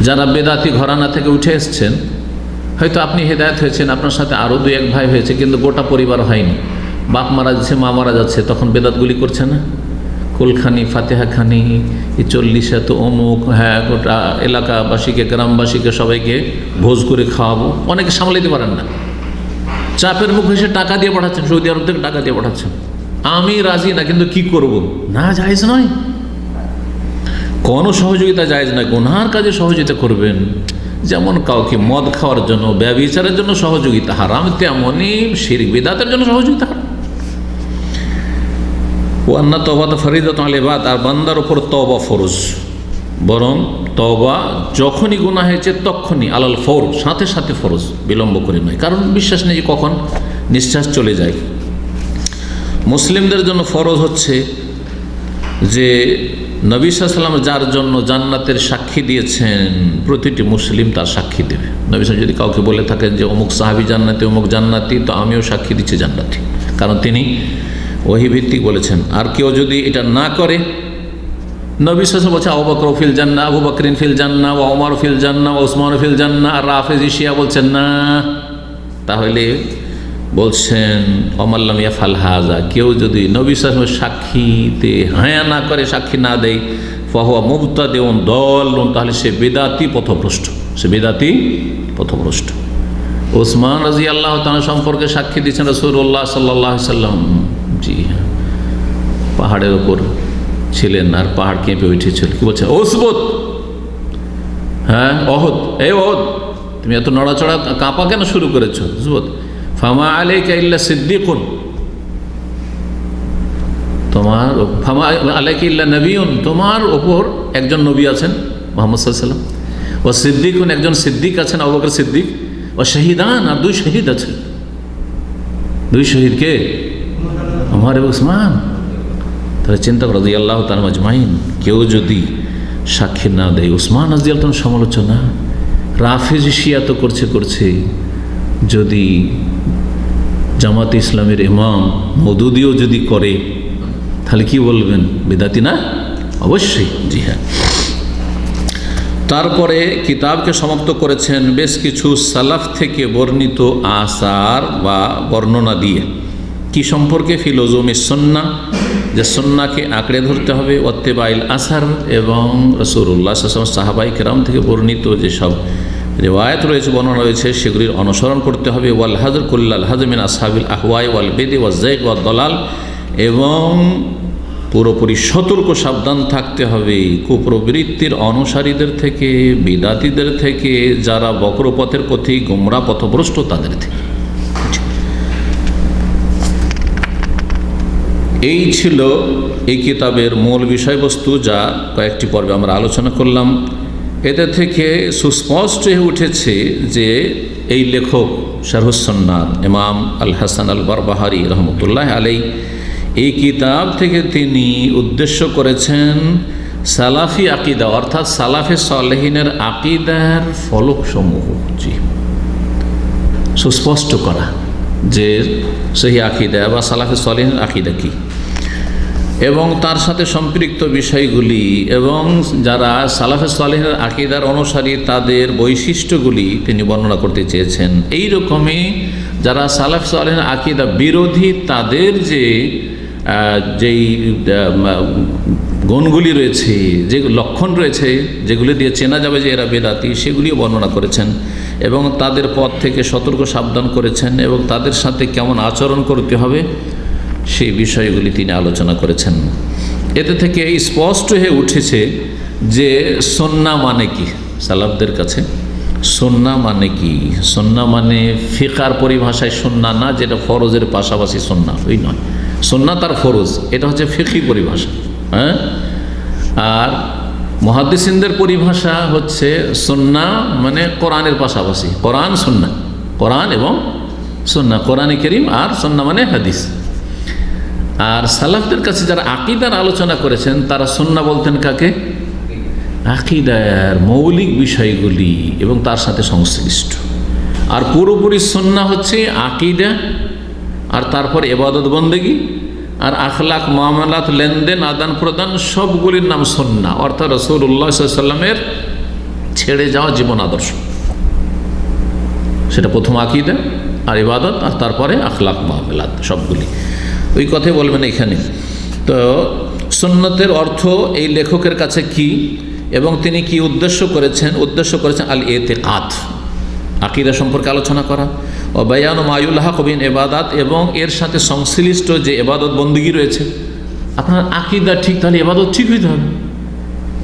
যারা বেদাতি ঘরানা থেকে উঠে এসছেন, হয়তো আপনি হেদায়েত হয়েছেন, আপনার সাথে আরও 2-1 ভাই হয়েছে, কিন্তু গোটা পরিবার হয়নি। বাপ মারা যাচ্ছে, মা মারা যাচ্ছে, তখন বেদাতগুলি করছে না? কুলখানি, ফাতেহা খানি, 40 তো অমুক, হ্যাঁ গোটা এলাকাবাসীকে, গ্রামবাসীকে সবাইকে ভোজ করে খাওয়াবো। অনেকে সামলাইতে পারেন না, চাপের মুখে এসে টাকা দিয়ে পাঠাচ্ছেন, সৌদি আরব থেকে টাকা দিয়ে পাঠাচ্ছেন। আমি রাজি না, কিন্তু কি করব? না, জায়েজ নয়, কোনো সহযোগিতা জায়েজ নয়। গুনার কাজে সহযোগিতা করবেন, যেমন কাউকে মদ খাওয়ার জন্য, ব্যভিচারের জন্য সহযোগিতা হারাম, তেমনই শিরক বিদআতের জন্য সহযোগিতা হারাম। ওয়ান্না তওবাত ফরিদাতুন আলাল ইবাদ, আর বান্দার উপর তওবা ফরজ, বরং তওবা যখনই গুনাহ হয়েছে তখনই আলাল ফৌর, সাথে সাথে ফরজ, বিলম্ব করে নয়। কারণ বিশ্বাস নেই যে কখন নিঃশ্বাস চলে যায়। মুসলিমদের জন্য ফরজ হচ্ছে যে নবী সাল্লাল্লাহু আলাইহি ওয়াসাল্লাম যার জন্য জান্নাতের সাক্ষী দিয়েছেন, প্রতিটি মুসলিম তার সাক্ষী দেবে। নবী সাল্লাল্লাহু যদি কাউকে বলে থাকেন যে অমুক সাহাবী জান্নাতি, অমুক জান্নাতি, তো আমিও সাক্ষী দিচ্ছি জান্নাতি, কারণ তিনি ওহী ভিত্তিক বলেছেন। আর কেউ যদি এটা না করে, নবী সাল্লাল্লাহু আলাইহি ওয়াসাল্লাম বলছে আবু বকর ফিল জান্নাহ, আবু বকরিন ফিল জান্নাহ, ওয়া ওমর ফিল জান্নাহ, ওয়া উসমান ফিল জান্নাহ। আর রাফেজি শিয়া বলছেন না, তাহলে বলছেন অমাল্লাম ইয়াফাল হাযা, কেউ যদি নবী সাল্লাল্লাহু আলাইহি ওয়াসাল্লামের সাক্ষীতে হ্যাঁ না করে, সাক্ষী না দেয়, ফাহুয়া মুবতাদিউন দাল্লুন, তাহলে সে বিদআতি পথভ্রষ্ট, সে বিদআতি পথভ্রষ্ট। ওসমান রাদিয়াল্লাহু তাআলা সম্পর্কে সাক্ষী দিয়েছেন রাসূলুল্লাহ সাল্লাল্লাহু আলাইহি ওয়াসাল্লাম। জি হ্যাঁ, পাহাড়ের ওপর ছিলেন আর পাহাড় কেঁপে উঠেছিল। কি বলছে? ওসবত, হ্যাঁ অহদ, এই অহদ তুমি এত নড়াচড়া কাঁপা কেন শুরু করেছো? ওসবত, ফামা আলাইকা ইল্লা সিদ্দিকুন, তোমার ফামা আলাইকা ইল্লা নবিয়ুন, তোমার ওপর একজন নবী আছেন মুহাম্মদ সাল্লাল্লাহু আলাইহি ওয়াসাল্লাম, ও সিদ্দিকুন, একজন সিদ্দিক আছেন আবু বকর সিদ্দিক, ও শহীদান, আর 2 শহীদ আছেন। 2 শহীদ কে? ওমর এবং উসমান। তাহলে চিন্তা করো, রাদিয়াল্লাহু তাআলা আজমাইন, কেউ যদি সাক্ষী না দেয়, উসমান রাদিয়াল্লাহু তাআলা সমালোচনা, রাফেজি শিয়া তো করছে, যদি জামাত ইসলামের ইমাম মওদুদিও যদি করে, তাহলে কি বলবেন? বিদাতি না? অবশ্যই, জি হ্যাঁ। তারপরে কিতাবকে সমাপ্ত করেছেন বেশ কিছু সালাফ থেকে বর্ণিত আসার বা বর্ণনা দিয়ে। কি সম্পর্কে? ফিলোজুমি সুন্নাহ, যে সুন্নাহকে আঁকড়ে ধরতে হবে, ওয়াত্তিবাইল আসার, এবং রাসূলুল্লাহ সাল্লাল্লাহু আলাইহি ওয়াসাল্লাম সাহাবায়ে কেরাম থেকে বর্ণিত যেসব রিওয়ায়াত রয়েছে, বর্ণনা রয়েছে, সেগুলির অনুসরণ করতে হবে। ওয়াল হাজর কুল্লাল হাজর মিন আসহাবিল আহওয়াই ওয়াল বিদ'i ওয়াজ যায়গ ওয়াদ দালাল, এবং পুরোপুরি সতর্ক সাবধান থাকতে হবে কুপ্রবৃত্তির অনুসারীদের থেকে, বিদাতীদের থেকে, যারা বক্রপথের পথিক, গোমরা পথভ্রষ্ট তাদের থেকে। এই ছিল এই কিতাবের মূল বিষয়বস্তু, যা কয়েকটি পর্বে আমরা আলোচনা করলাম। এতে থেকে সুস্পষ্ট হয়ে উঠেছে যে এই লেখক শারহুস সুন্নাহ ইমাম আল হাসান আল বারবাহারি রহমতুল্লাহ আলাইহি এই কিতাব থেকে তিনি উদ্দেশ্য করেছেন সালাফি আকিদা, অর্থাৎ সালাফে সালেহিনের আকিদার ফলকসমূহ সুস্পষ্ট করা, যে সহি আকিদা বা সালাফে সালেহিনের আকিদা কী, এবং তার সাথে সম্পৃক্ত বিষয়গুলি, এবং যারা সালাফে সালেহিনের আকিদার অনুসারী তাদের বৈশিষ্ট্যগুলি তিনি বর্ণনা করতে চেয়েছেন। এই রকমই যারা সালাফে সালেহিনের আকিদা বিরোধী তাদের যেই গুণগুলি রয়েছে, যে লক্ষণ রয়েছে, যেগুলি দিয়ে চেনা যাবে যে এরা বেদাতি, সেগুলিও বর্ণনা করেছেন, এবং তাদের পথ থেকে সতর্ক সাবধান করেছেন, এবং তাদের সাথে কেমন আচরণ করতে হবে সেই বিষয়গুলি তিনি আলোচনা করেছেন। এতে থেকে স্পষ্ট হয়ে উঠেছে যে সুন্নাহ মানে কি সালাফদের কাছে। সুন্নাহ মানে কি? সুন্নাহ মানে ফিকার পরিভাষায় সুন্নাহ না, যেটা ফরজের পাশাপাশি সুন্নাহ, ওই নয়। সুন্নাহ তার ফরজ, এটা হচ্ছে ফিকহি পরিভাষা। হ্যাঁ, আর মুহাদ্দিসিনদের পরিভাষা হচ্ছে সুন্নাহ মানে কোরআনের পাশাপাশি, কোরআন সুন্নাহ, কোরআন এবং সুন্নাহ, কোরআনে কারীম আর সুন্নাহ মানে হাদিস। আর সালাফদের কাছে যারা আকিদার আলোচনা করেছেন তারা সুন্নাহ বলতেন কাকে? আকিদার মৌলিক বিষয়গুলি এবং তার সাথে সংশ্লিষ্ট। আর পুরোপুরি সুন্নাহ হচ্ছে আকিদা, আর তারপর ইবাদত বন্দেগী, আর আখলাক, মুআমালাত, লেনদেন, আদান প্রদান, সবগুলির নাম সুন্নাহ, অর্থাৎ রাসূলুল্লাহ সাল্লাল্লাহু আলাইহি ওয়াসাল্লামের ছেড়ে যাওয়া জীবন আদর্শ। সেটা প্রথম আকিদা, আর ইবাদত, আর তারপরে আখলাক, মুআমালাত, সবগুলি ওই কথাই বলবেন এখানে। তো সুন্নতের অর্থ এই লেখকের কাছে কি, এবং তিনি কি উদ্দেশ্য করেছেন? উদ্দেশ্য করেছেন আল ইতিকাদ, আকিদা সম্পর্কে আলোচনা করা, ও বায়ানু মা ইউলহাকু বিল ইবাদাত, এবং এর সাথে সংশ্লিষ্ট যে ইবাদত বন্দেগী রয়েছে। আপনার আকিদা ঠিক, তাহলে ইবাদত ঠিক হইতে হবে।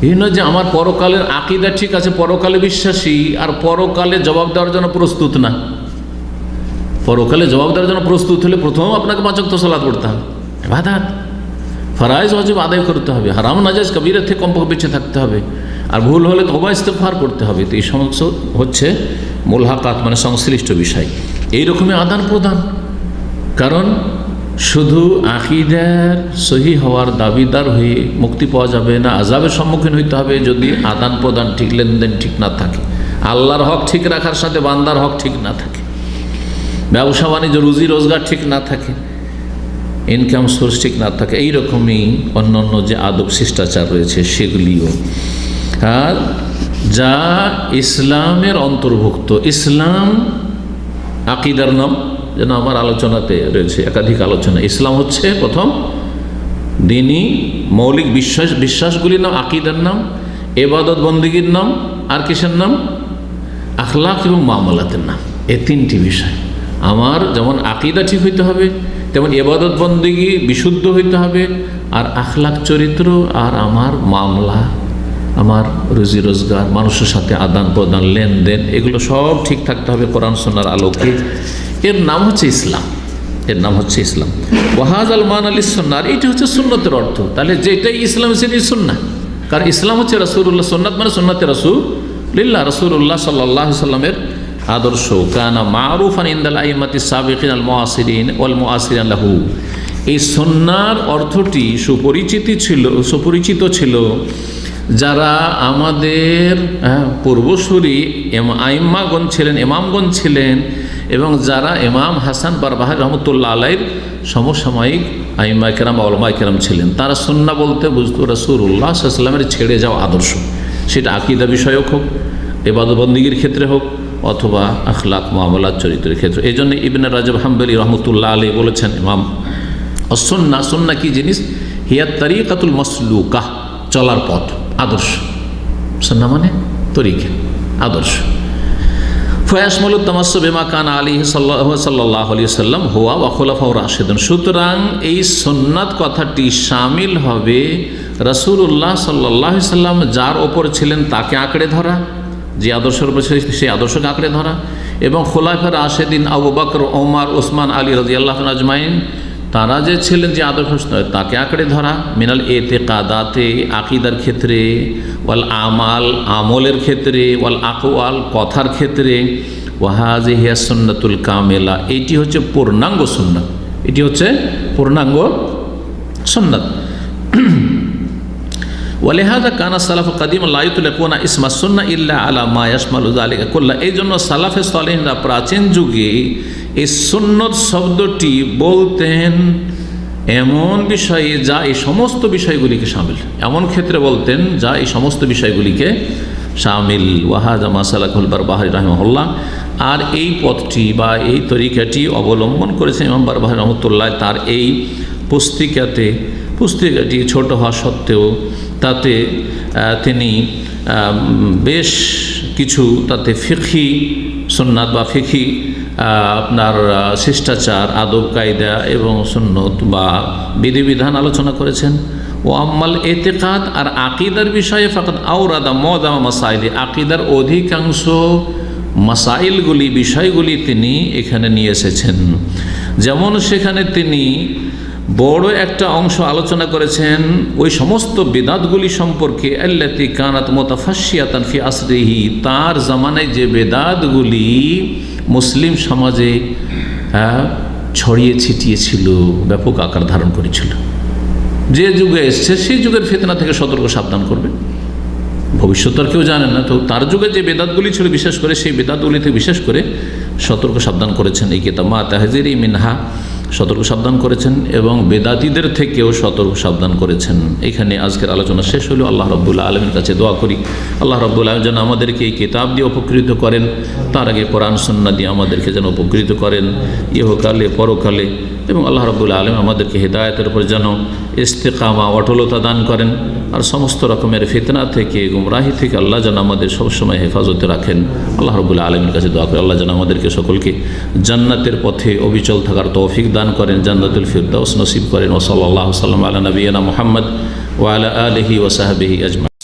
এই নয় যে আমার পরকালের আকিদা ঠিক আছে, পরকালে বিশ্বাসী, আর পরকালে জবাব দেওয়ার জন্য প্রস্তুত না। পরকালে জবাব দেওয়ার জন্য প্রস্তুত হলে প্রথম আপনাকে 5 ওয়াক্ত সালাত পড়তে হবে, ইবাদত, ফরজ ওয়াজিব আদায় করতে হবে, হারাম নাজায়েজ কবিরা থেকে কমপক্ষে বেঁচে থাকতে হবে, আর ভুল হলে তওবা ইস্তেগফার করতে হবে। তো এই সমস্ত হচ্ছে মুলহাকাত, মানে সংশ্লিষ্ট বিষয়। এইরকমই আদান প্রদান, কারণ শুধু আকিদার সহি হওয়ার দাবিদার হয়ে মুক্তি পাওয়া যাবে না, আযাবের সম্মুখীন হইতে হবে যদি আদান প্রদান ঠিক, লেনদেন ঠিক না থাকে, আল্লাহর হক ঠিক রাখার সাথে বান্দার হক ঠিক না থাকে, ব্যবসা বাণিজ্য, রুজি রোজগার ঠিক না থাকে, ইনকাম সোর্স ঠিক না থাকে, এইরকমই অন্যান্য যে আদব শিষ্টাচার রয়েছে সেগুলিও, আর যা ইসলামের অন্তর্ভুক্ত। ইসলাম আকিদার নাম, যেন আমার আলোচনাতে রয়েছে একাধিক আলোচনা। ইসলাম হচ্ছে প্রথম দ্বীনি মৌলিক বিশ্বাসগুলির নাম, আকিদার নাম, ইবাদত বন্দেগীর নাম, আর কিসের নাম? আখলাক এবং মুআমালাতের নাম। এই 3টি বিষয়। আমার যেমন আকিদা ঠিক হইতে হবে, তেমন ইবাদত বন্দেগী বিশুদ্ধ হইতে হবে, আর আখলাক চরিত্র, আর আমার মামলা, আমার রুজি রোজগার, মানুষের সাথে আদান প্রদান, লেনদেন, এগুলো সব ঠিক থাকতে হবে কোরআন সুন্নাহর আলোকে। এর নাম হচ্ছে ইসলাম, এর নাম হচ্ছে ইসলাম। ওয়াহাযাল মা'না লিস-সুন্নাহ, এইটা হচ্ছে সুন্নতের অর্থ। তাহলে যেটাই ইসলাম সেটাই সুন্নাহ, কারণ ইসলাম হচ্ছে রাসূলুল্লাহ, সুন্নাত মানে সুন্নাতে রাসূলুল্লাহ, রাসূলুল্লাহ সাল্লাল্লাহু আলাইহি সাল্লামের আদর্শ। কানা মা'রুফান ইনদাল আইম্মাতিস সাবিকিন আল মুআসিরিন ওয়াল মুআসিরিন লাহু। এই সুন্নাহর অর্থটি সুপরিচিত ছিল যারা আমাদের পূর্বসূরি আইম্মাগণ ছিলেন, ইমামগণ ছিলেন, এবং যারা ইমাম হাসান বারবাহারি রহমতুল্লাহ আলাইহির সমসাময়িক আইম্মায়ে কেরাম, উলামায়ে কেরাম ছিলেন। তারা সুন্নাহ বলতে বুঝতো রাসূলুল্লাহ সাল্লাল্লাহু আলাইহি ওয়াসাল্লামের ছেড়ে যাওয়া আদর্শ, সেটা আকীদা বিষয়ক হোক, ইবাদত বন্দেগীর ক্ষেত্রে হোক অথবা আখলাক মুআমালাত চরিত্রের ক্ষেত্রে। এই জন্য ইবনে রাজব হাম্বলি রহমতুল্লাহ আলাইহি বলেছেন, ইমাম সুন্নাহ, সুন্নাহ কি জিনিস? হিয়া তরিকাতুল মাসলুকা, চলার পথ, আদর্শ। সুন্নাহ মানে তরিকা, আদর্শ। ফয়াশমালুত তামাসসুক বিমা কানা আলাইহি সাল্লাল্লাহু আলাইহি ওয়াসাল্লাম হুয়া ওয়া খুলাফাউ রাশিদুন। সুতরাং এই সুন্নাত কথাটি শামিল হবে রাসূলুল্লাহ সাল্লাল্লাহু আলাইহি সাল্লাম যার ওপর ছিলেন তাকে আঁকড়ে ধরা, যে আদর্শের উপর সেই আদর্শকে আঁকড়ে ধরা, এবং খোলাফায়ে রাশিদিন আবু বকর, ওমর, ওসমান, আলী রাদিয়াল্লাহু আজমাইন তারা যে ছিলেন যে আদর্শ তাকে আঁকড়ে ধরা। মিনাল এতেকাদাতে, আকিদার ক্ষেত্রে, ওয়াল আমাল, আমলের ক্ষেত্রে, ওয়াল আকওয়াল, কথার ক্ষেত্রে। ওয়াহাযিহি সুন্নাতুল কামিলা, এটি হচ্ছে পূর্ণাঙ্গ সুন্নাত, এটি হচ্ছে পূর্ণাঙ্গ সুন্নাত। ওয়ালিহাযা কানা সালাফু কাদিমা লা ইউতলাকুনা ইসমা সুন্নাহ ইল্লা আলা মা ইয়াশমালু যালিকা কুল্লা। এই জন্য সালাফে সালেহিনরা প্রাচীন যুগে এই সুন্নত শব্দটি বলতেন এমন বিষয়ে যা এই সমস্ত বিষয়গুলিকে শামিল, এমন ক্ষেত্রে বলতেন যা এই সমস্ত বিষয়গুলিকে শামিল। ওয়াহাযা মা সালাকুল বারবাহারি রাহিমাহুল্লাহ। আর এই পথটি বা এই তরিকাটি অবলম্বন করেছেন ইমাম বারবাহারি রহমতুল্লাহ তার এই পুস্তিকাটি ছোট হওয়া সত্ত্বেও তাতে তিনি বেশ কিছু তাতে ফিকহি সুন্নাত বা ফিকহি আপনার শিষ্টাচার, আদব কায়দা এবং সুন্নত বা বিধিবিধান আলোচনা করেছেন। ও আম্মাল এতেকাদ, আর আকিদার বিষয়ে ফাকাদ আওরাদা মুআযাম মাসাইলি, আকিদার অধিকাংশ মাসাইলগুলি, বিষয়গুলি তিনি এখানে নিয়ে এসেছেন। যেমন সেখানে তিনি বড় একটা অংশ আলোচনা করেছেন ওই সমস্ত বেদাতগুলি সম্পর্কে, আল্লাতী কানাত মুতাফাশশিয়াতান ফি আসরিহি, তার জামানায় যে বেদাতগুলি মুসলিম সমাজে ছড়িয়ে ছিটিয়ে ছিল, ব্যাপক আকার ধারণ করেছিল। যে যুগে এসছে সেই যুগের ফিতনা থেকে সতর্ক সাবধান করবে, ভবিষ্যৎ আর কেউ জানেন না। তো তার যুগে যে বেদাতগুলি ছিল বিশেষ করে সেই বেদাতগুলি থেকে বিশেষ করে সতর্ক সাবধান করেছেন এই কিতাব মা তাহজিরি মিনহা, সতর্ক সাবধান করেছেন, এবং বেদাতীদের থেকেও সতর্ক সাবধান করেছেন। এখানে আজকের আলোচনা শেষ হলো। আল্লাহ রাব্বুল আলামিনের কাছে দোয়া করি আল্লাহ রাব্বুল আলামিন যেন আমাদেরকে এই কিতাব দিয়ে উপকৃত করেন, তার আগে কোরআন সুন্নাহ দিয়ে আমাদেরকে যেন উপকৃত করেন ইহকালে পরকালে, এবং আল্লাহ রাব্বুল আলামিন আমাদেরকে হিদায়াতের উপর যেন ইস্তেকামা, অটলতা দান করেন, আর সমস্ত রকমের ফিতনা থেকে, গুমরাহি থেকে আল্লাহ যেন আমাদের সবসময় হেফাজতে রাখেন। আল্লাহ রাব্বুল আলামিনের কাছে দোয়া করি আল্লাহ যেন আমাদেরকে সকলকে জান্নাতের পথে অবিচল থাকার তৌফিক দান করেন, জান্নাতুল ফিরদাউস নসিব করেন। ওয়া সাল্লাল্লাহু সাল্লাম আলা নবিয়িনা মুহাম্মদ ওয়া আলা আলিহি ওয়া সাহবিহি আজমাইন।